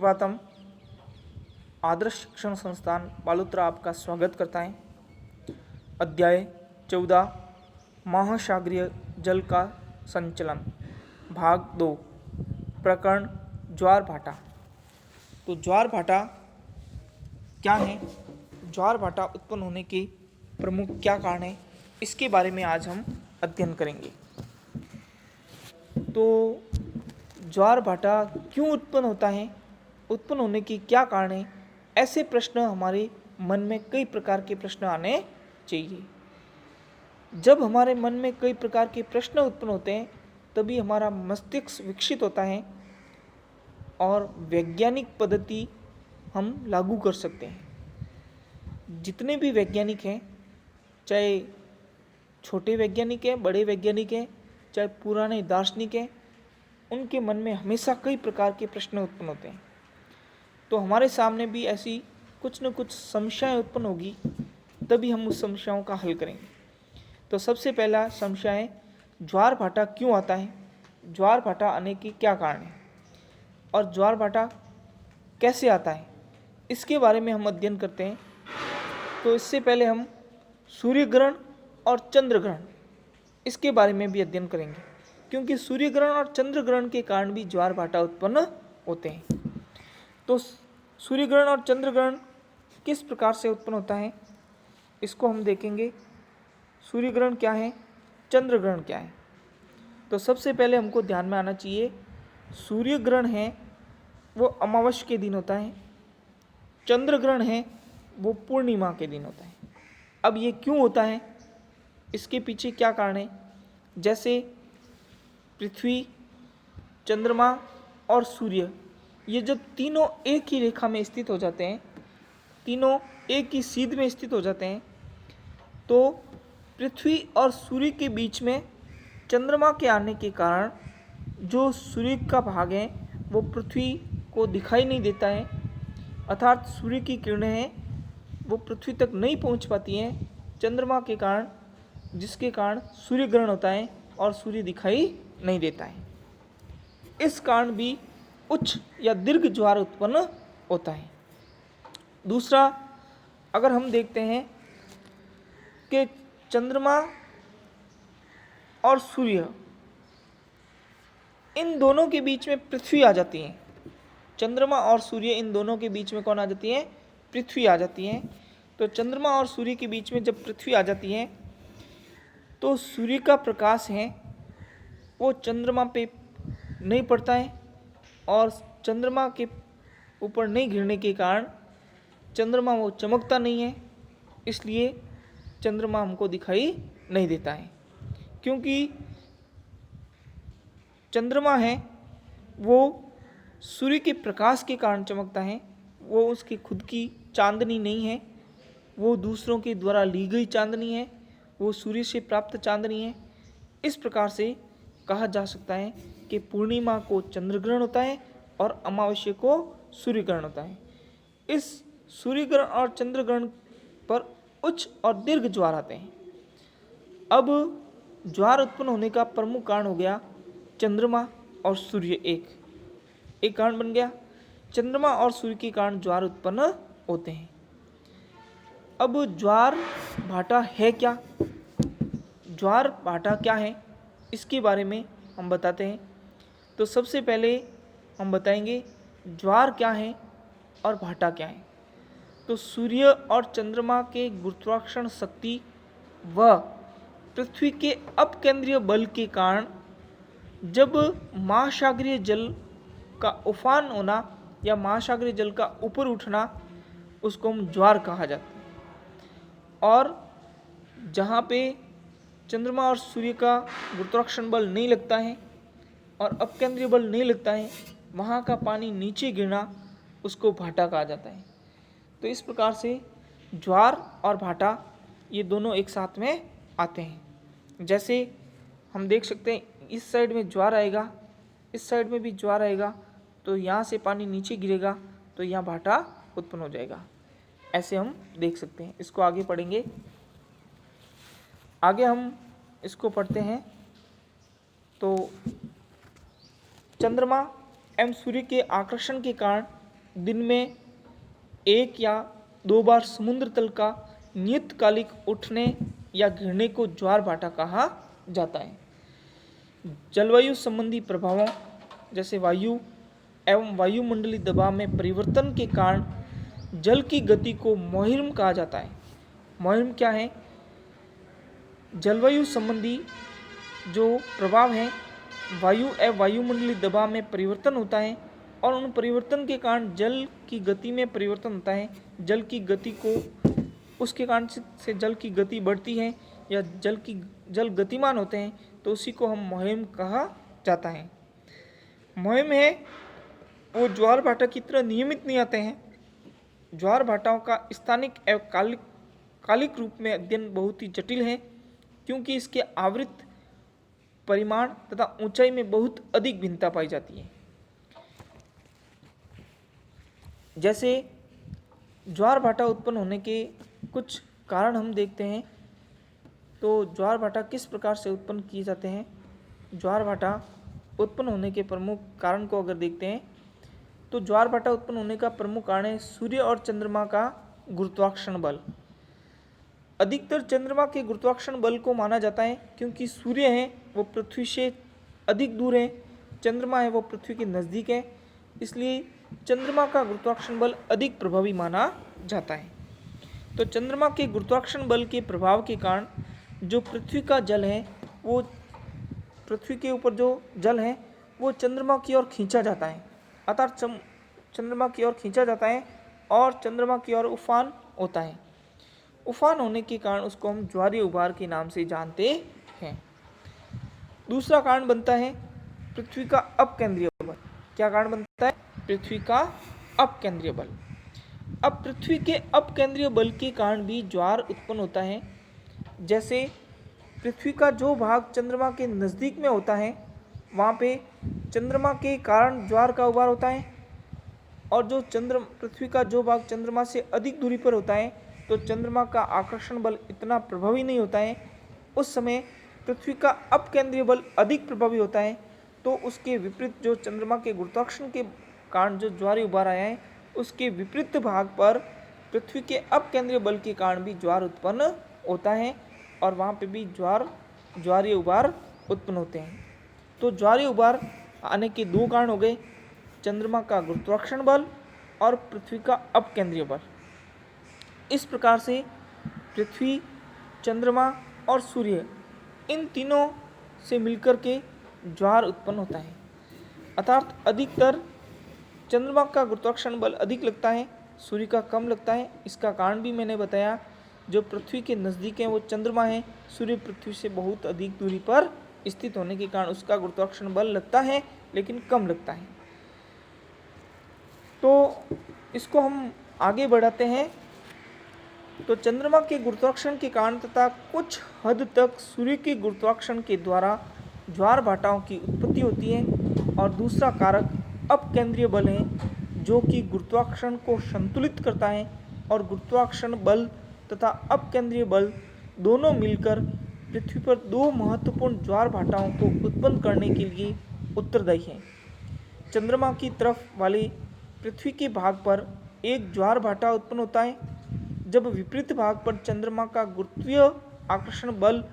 सुप्रभातम। आदर्श शिक्षण संस्थान बालोतरा आपका स्वागत करता है। अध्याय 14 महासागरीय जल का संचलन, भाग 2, प्रकरण ज्वार भाटा। तो ज्वार भाटा क्या है, ज्वार भाटा उत्पन्न होने के प्रमुख क्या कारण है, इसके बारे में आज हम अध्ययन करेंगे। तो ज्वार भाटा क्यों उत्पन्न होता है, उत्पन्न होने के क्या कारण है, ऐसे प्रश्न हमारे मन में कई प्रकार के प्रश्न आने चाहिए। जब हमारे मन में कई प्रकार के प्रश्न उत्पन्न होते हैं तभी हमारा मस्तिष्क विकसित होता है और वैज्ञानिक पद्धति हम लागू कर सकते हैं। जितने भी वैज्ञानिक हैं, चाहे छोटे वैज्ञानिक हैं, बड़े वैज्ञानिक हैं, चाहे पुराने दार्शनिक हैं, उनके मन में हमेशा कई प्रकार के प्रश्न उत्पन्न होते हैं। तो हमारे सामने भी ऐसी कुछ न कुछ समस्याएं उत्पन्न होगी, तभी हम उस समस्याओं का हल करेंगे। तो सबसे पहला समस्या है, ज्वार भाटा क्यों आता है, ज्वार भाटा आने के क्या कारण है और ज्वार भाटा कैसे आता है, इसके बारे में हम अध्ययन करते हैं। तो इससे पहले हम सूर्य ग्रहण और चंद्र ग्रहण, इसके बारे में भी अध्ययन करेंगे, क्योंकि सूर्य ग्रहण और चंद्र ग्रहण के कारण भी ज्वार भाटा उत्पन्न होते हैं। तो सूर्य ग्रहण और चंद्र ग्रहण किस प्रकार से उत्पन्न होता है, इसको हम देखेंगे। सूर्य ग्रहण क्या है, चंद्र ग्रहण क्या है। तो सबसे पहले हमको ध्यान में आना चाहिए, सूर्य ग्रहण है वो अमावस्या के दिन होता है, चंद्र ग्रहण है वो पूर्णिमा के दिन होता है। अब ये क्यों होता है, इसके पीछे क्या कारण है। जैसे पृथ्वी, चंद्रमा और सूर्य, ये जब तीनों एक ही रेखा में स्थित हो जाते हैं, तीनों एक ही सीध में स्थित हो जाते हैं, तो पृथ्वी और सूर्य के बीच में चंद्रमा के आने के कारण जो सूर्य का भाग है वो पृथ्वी को दिखाई नहीं देता है, अर्थात सूर्य की किरणें हैं वो पृथ्वी तक नहीं पहुंच पाती हैं चंद्रमा के कारण, जिसके कारण सूर्य ग्रहण होता है और सूर्य दिखाई नहीं देता है। इस कारण भी उच्च या दीर्घ ज्वार उत्पन्न होता है। दूसरा, अगर हम देखते हैं कि चंद्रमा और सूर्य, इन दोनों के बीच में पृथ्वी आ जाती है। चंद्रमा और सूर्य, इन दोनों के बीच में कौन आ जाती है, पृथ्वी आ जाती है। तो चंद्रमा और सूर्य के बीच में जब पृथ्वी आ जाती है तो सूर्य का प्रकाश है वो चंद्रमा पे नहीं पड़ता है और चंद्रमा के ऊपर नहीं गिरने के कारण चंद्रमा वो चमकता नहीं है, इसलिए चंद्रमा हमको दिखाई नहीं देता है। क्योंकि चंद्रमा है वो सूर्य के प्रकाश के कारण चमकता है, वो उसकी खुद की चांदनी नहीं है, वो दूसरों के द्वारा ली गई चांदनी है, वो सूर्य से प्राप्त चांदनी है। इस प्रकार से कहा जा सकता है कि पूर्णिमा को चंद्र ग्रहण होता है और अमावस्या को सूर्य ग्रहण होता है। इस सूर्य ग्रहण और चंद्र ग्रहण पर उच्च और दीर्घ ज्वार आते हैं। अब ज्वार उत्पन्न होने का प्रमुख कारण हो गया चंद्रमा और सूर्य, एक कारण बन गया। चंद्रमा और सूर्य के कारण ज्वार उत्पन्न होते हैं। अब ज्वार भाटा है क्या, ज्वार भाटा क्या है, इसके बारे में हम बताते हैं। तो सबसे पहले हम बताएंगे ज्वार क्या है और भाटा क्या है। तो सूर्य और चंद्रमा के गुरुत्वाकर्षण शक्ति व पृथ्वी के अपकेंद्रीय बल के कारण जब महासागरीय जल का उफान होना या महासागरीय जल का ऊपर उठना, उसको हम ज्वार कहा जाता है। और जहाँ पे चंद्रमा और सूर्य का गुरुत्वाकर्षण बल नहीं लगता है और अपकेंद्रीय बल नहीं लगता है, वहाँ का पानी नीचे गिरना, उसको भाटा कहा जाता है। तो इस प्रकार से ज्वार और भाटा ये दोनों एक साथ में आते हैं। जैसे हम देख सकते हैं, इस साइड में ज्वार आएगा, इस साइड में भी ज्वार आएगा, तो यहाँ से पानी नीचे गिरेगा तो यहाँ भाटा उत्पन्न हो जाएगा। ऐसे हम देख सकते हैं। इसको आगे पढ़ेंगे। आगे हम इसको पढ़ते हैं। तो चंद्रमा एवं सूर्य के आकर्षण के कारण दिन में 1 या 2 बार समुद्र तल का नियतकालिक उठने या गिरने को ज्वार भाटा कहा जाता है। जलवायु संबंधी प्रभावों जैसे वायु एवं वायुमंडलीय दबाव में परिवर्तन के कारण जल की गति को मोहिम कहा जाता है। मोहिम क्या है? जलवायु संबंधी जो प्रभाव है, वायु एवं वायुमंडलीय दबाव में परिवर्तन होता है और उन परिवर्तन के कारण जल की गति में परिवर्तन होता है। जल की गति को उसके कारण से जल की गति बढ़ती है या जल गतिमान होते हैं, तो उसी को हम मोहिम कहा जाता है। मोहिम है वो ज्वार भाटा की तरह नियमित नहीं आते हैं। ज्वार भाटाओं का स्थानिक एवं कालिक रूप में अध्ययन बहुत ही जटिल है, क्योंकि इसके आवृत्त परिमाण तथा ऊंचाई में बहुत अधिक भिन्नता पाई जाती है। जैसे ज्वार भाटा उत्पन्न होने के कुछ कारण हम देखते हैं, तो ज्वार भाटा किस प्रकार से उत्पन्न किए जाते हैं। ज्वार भाटा उत्पन्न होने के प्रमुख कारण को अगर देखते हैं, तो ज्वार भाटा उत्पन्न होने का प्रमुख कारण है सूर्य और चंद्रमा का गुरुत्वाकर्षण बल। अधिकतर चंद्रमा के गुरुत्वाकर्षण बल को माना जाता है, क्योंकि सूर्य है वो पृथ्वी से अधिक दूर है, चंद्रमा है वो पृथ्वी के नज़दीक है, इसलिए चंद्रमा का गुरुत्वाकर्षण बल अधिक प्रभावी माना जाता है। तो चंद्रमा के गुरुत्वाकर्षण बल के प्रभाव के कारण जो पृथ्वी का जल है, वो पृथ्वी के ऊपर जो जल है वो चंद्रमा की ओर खींचा जाता है, अर्थात चंद्रमा की ओर खींचा जाता है और चंद्रमा की ओर उफान होता है। उफान होने के कारण उसको हम ज्वारीय उभार के नाम से जानते हैं। दूसरा कारण बनता है पृथ्वी का अपकेंद्रीय बल। क्या कारण बनता है? पृथ्वी का अपकेंद्रीय बल। अब पृथ्वी के अपकेंद्रीय बल के कारण भी ज्वार उत्पन्न होता है। जैसे पृथ्वी का जो भाग चंद्रमा के नज़दीक में होता है, वहाँ पे चंद्रमा के कारण ज्वार का उभार होता है, और जो पृथ्वी का जो भाग चंद्रमा से अधिक दूरी पर होता है, तो चंद्रमा का आकर्षण बल इतना प्रभावी नहीं होता है। उस समय पृथ्वी का अपकेंद्रीय बल अधिक प्रभावी होता है, तो उसके विपरीत जो चंद्रमा के गुरुत्वाकर्षण के कारण जो ज्वारीय उभार आया है, उसके विपरीत भाग पर पृथ्वी के अपकेंद्रीय बल के कारण भी ज्वार उत्पन्न होता है, और वहाँ पे भी ज्वारीय उभार उत्पन्न होते हैं। तो ज्वारीय उभार आने के 2 कारण हो गए, चंद्रमा का गुरुत्वाकर्षण बल और पृथ्वी का अपकेंद्रीय बल। इस प्रकार से पृथ्वी, चंद्रमा और सूर्य, इन तीनों से मिलकर के ज्वार उत्पन्न होता है। अर्थात अधिकतर चंद्रमा का गुरुत्वाकर्षण बल अधिक लगता है, सूर्य का कम लगता है। इसका कारण भी मैंने बताया, जो पृथ्वी के नज़दीक है वो चंद्रमा है, सूर्य पृथ्वी से बहुत अधिक दूरी पर स्थित होने के कारण उसका गुरुत्वाकर्षण बल लगता है लेकिन कम लगता है। तो इसको हम आगे बढ़ाते हैं। तो चंद्रमा के गुरुत्वाकर्षण के कारण तथा कुछ हद तक सूर्य के गुरुत्वाकर्षण के द्वारा ज्वार भाटाओं की उत्पत्ति होती है, और दूसरा कारक अपकेंद्रीय बल है, जो कि गुरुत्वाकर्षण को संतुलित करता है, और गुरुत्वाकर्षण बल तथा अपकेंद्रीय बल दोनों मिलकर पृथ्वी पर 2 महत्वपूर्ण ज्वार भाटाओं को उत्पन्न करने के लिए उत्तरदायी हैं। चंद्रमा की तरफ वाले पृथ्वी के भाग पर एक ज्वार भाटा उत्पन्न होता है, जब विपरीत भाग पर चंद्रमा का गुरुत्वीय आकर्षण बल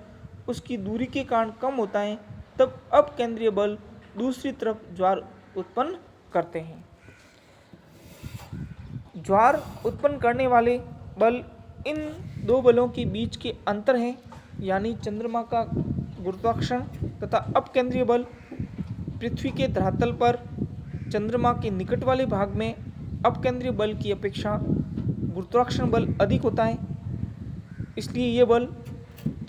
उसकी दूरी के कारण कम होता है, तब अपकेंद्रीय बल दूसरी तरफ ज्वार उत्पन्न करते हैं। ज्वार उत्पन्न करने वाले बल इन 2 बलों के बीच के अंतर हैं, यानी चंद्रमा का गुरुत्वाकर्षण तथा अपकेंद्रीय बल। पृथ्वी के धरातल पर चंद्रमा के निकट वाले भाग में अपकेंद्रीय बल की अपेक्षा गुरुत्वाकर्षण बल अधिक होता है, इसलिए ये बल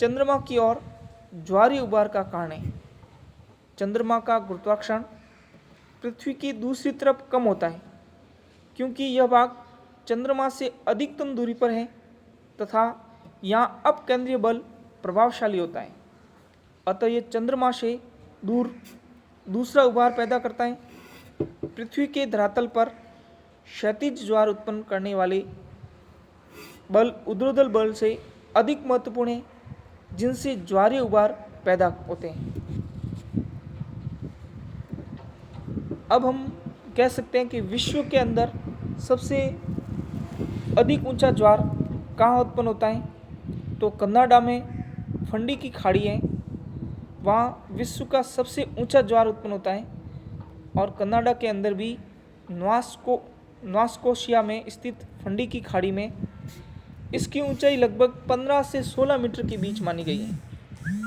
चंद्रमा की ओर ज्वारीय उभार का कारण है। चंद्रमा का गुरुत्वाकर्षण पृथ्वी की दूसरी तरफ कम होता है, क्योंकि यह भाग चंद्रमा से अधिकतम दूरी पर है तथा यहाँ अपकेंद्रीय बल प्रभावशाली होता है। अतः यह चंद्रमा से दूर दूसरा उभार पैदा करता है। पृथ्वी के धरातल पर क्षैतिज ज्वार उत्पन्न करने वाले बल ऊर्ध्वधर बल से अधिक महत्वपूर्ण है, जिनसे ज्वारीय उभार पैदा होते हैं। अब हम कह सकते हैं कि विश्व के अंदर सबसे अधिक ऊंचा ज्वार कहाँ उत्पन्न होता है? तो कनाडा में फंडी की खाड़ी है, वहाँ विश्व का सबसे ऊंचा ज्वार उत्पन्न होता है। और कनाडा के अंदर भी नोवास्कोशिया में स्थित फंडी की खाड़ी में इसकी ऊंचाई लगभग 15 से 16 मीटर के बीच मानी गई है,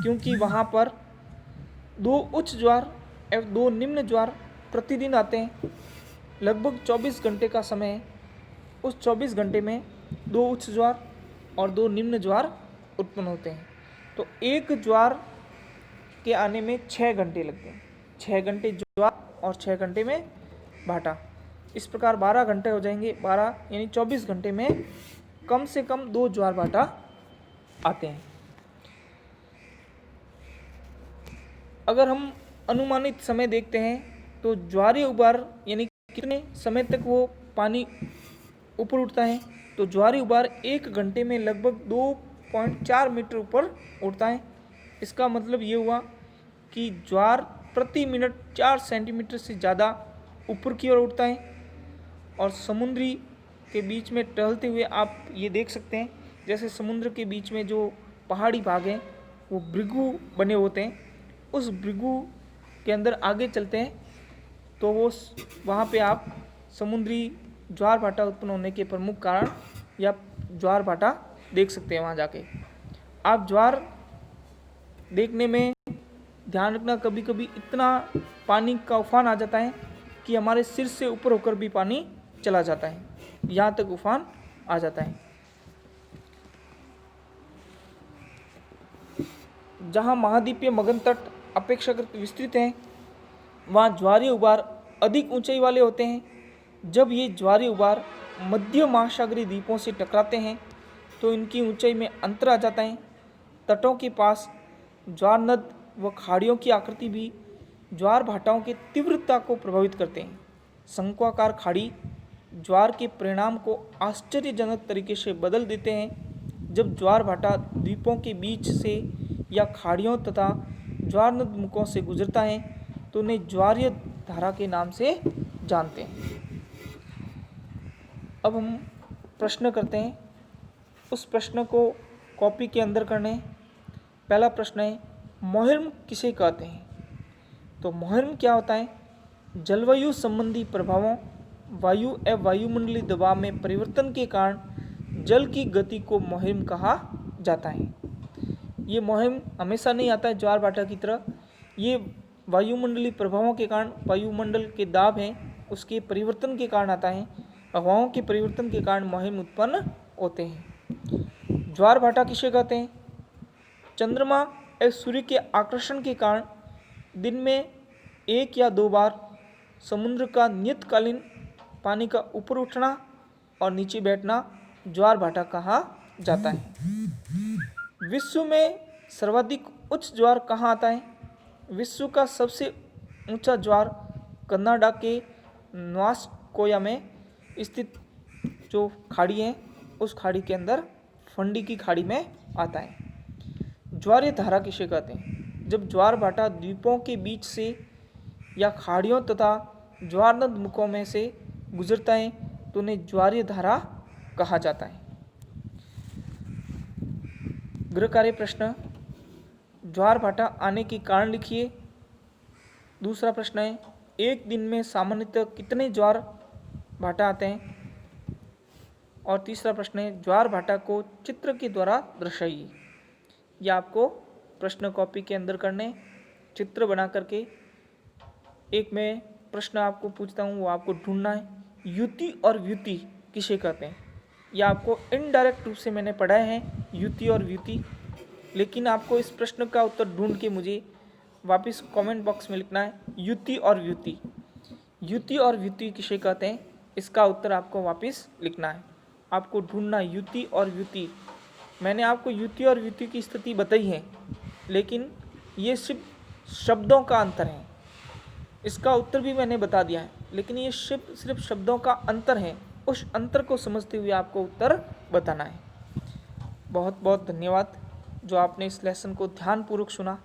क्योंकि वहाँ पर 2 उच्च ज्वार एवं 2 निम्न ज्वार प्रतिदिन आते हैं। लगभग 24 घंटे का समय है, उस 24 घंटे में 2 उच्च ज्वार और 2 निम्न ज्वार उत्पन्न होते हैं। तो एक ज्वार के आने में 6 घंटे लगते हैं। 6 घंटे ज्वार और 6 घंटे में भाटा, इस प्रकार 12 घंटे हो जाएंगे। 12 यानी 24 घंटे में कम से कम 2 ज्वार भाटा आते हैं। अगर हम अनुमानित समय देखते हैं तो ज्वारीय उबार यानी कितने समय तक वो पानी ऊपर उठता है, तो ज्वारीय उबार 1 घंटे में लगभग 2.4 मीटर ऊपर उठता है। इसका मतलब ये हुआ कि ज्वार प्रति मिनट 4 सेंटीमीटर से ज़्यादा ऊपर की ओर उठता है। और समुद्री के बीच में टहलते हुए आप ये देख सकते हैं, जैसे समुद्र के बीच में जो पहाड़ी भाग हैं वो भृगु बने होते हैं, उस भृगु के अंदर आगे चलते हैं तो वो वहाँ पे आप समुद्री ज्वार भाटा उत्पन्न होने के प्रमुख कारण या ज्वार भाटा देख सकते हैं। वहाँ जाके आप ज्वार देखने में ध्यान रखना, कभी कभी इतना पानी का उफान आ जाता है कि हमारे सिर से ऊपर होकर भी पानी चला जाता है, यहाँ तक उफान आ जाता है। जहाँ महाद्वीपीय मगन तट अपेक्षाकृत विस्तृत हैं, वहाँ ज्वारीय उबार अधिक ऊंचाई वाले होते हैं। जब ये ज्वारीय उबार मध्य महासागरीय द्वीपों से टकराते हैं तो इनकी ऊंचाई में अंतर आ जाता है। तटों के पास ज्वार नद व खाड़ियों की आकृति भी ज्वार भाटाओं की तीव्रता को प्रभावित करते हैं। शंक्वाकार खाड़ी ज्वार के परिणाम को आश्चर्यजनक तरीके से बदल देते हैं। जब ज्वार भाटा द्वीपों के बीच से या खाड़ियों तथा ज्वार नद मुखों से गुजरता है तो उन्हें ज्वारीय धारा के नाम से जानते हैं। अब हम प्रश्न करते हैं, उस प्रश्न को कॉपी के अंदर करने। पहला प्रश्न है, मोहिर्म किसे कहते हैं? तो मोहिर्म क्या होता है? जलवायु संबंधी प्रभावों, वायु एवं वायुमंडलीय दबाव में परिवर्तन के कारण जल की गति को मोहिर्म कहा जाता है। ये मोहिर्म हमेशा नहीं आता है ज्वार भाटा की तरह, ये वायुमंडलीय प्रभावों के कारण, वायुमंडल के दाब हैं उसके परिवर्तन के कारण आता है। हवाओं के परिवर्तन के कारण मोहिर्म उत्पन्न होते हैं। ज्वार भाटा किसे कहते हैं? चंद्रमा एवं सूर्य के आकर्षण के कारण दिन में 1 या 2 बार समुद्र का नियतकालीन पानी का ऊपर उठना और नीचे बैठना ज्वार भाटा कहा जाता है। विश्व में सर्वाधिक उच्च ज्वार कहाँ आता है? विश्व का सबसे ऊंचा ज्वार कनाडा के नोवास्कोशिया में स्थित जो खाड़ी है उस खाड़ी के अंदर फंडी की खाड़ी में आता है। ज्वारीय धारा किसे कहते हैं? जब ज्वार भाटा द्वीपों के बीच से या खाड़ियों तथा ज्वार नद मुखों में से गुजरता है तो उन्हें ज्वारीय धारा कहा जाता है। गृह कार्य प्रश्न, ज्वार भाटा आने के कारण लिखिए। दूसरा प्रश्न है, एक दिन में सामान्यतः कितने ज्वार भाटा आते हैं? और तीसरा प्रश्न है, ज्वार भाटा को चित्र के द्वारा दर्शाइए। यह आपको प्रश्न कॉपी के अंदर करने, चित्र बना करके। एक मैं प्रश्न आपको पूछता हूँ, वो आपको ढूंढना है, युति और व्युति किसे कहते हैं? यह आपको इनडायरेक्ट रूप से मैंने पढ़ाए हैं, युति और व्युति, लेकिन आपको इस प्रश्न का उत्तर ढूंढ के मुझे वापस कमेंट बॉक्स में लिखना है, युति और व्युति। युति और व्युति किसे कहते हैं, इसका उत्तर आपको वापस लिखना है। आपको ढूंढना युति और व्युति। मैंने आपको युति और व्युति की स्थिति बताई है, लेकिन ये सिर्फ शब्दों का अंतर है। इसका उत्तर भी मैंने बता दिया है, लेकिन ये सिर्फ शब्दों का अंतर है। उस अंतर को समझते हुए आपको उत्तर बताना है। बहुत बहुत धन्यवाद जो आपने इस लेसन को ध्यानपूर्वक सुना।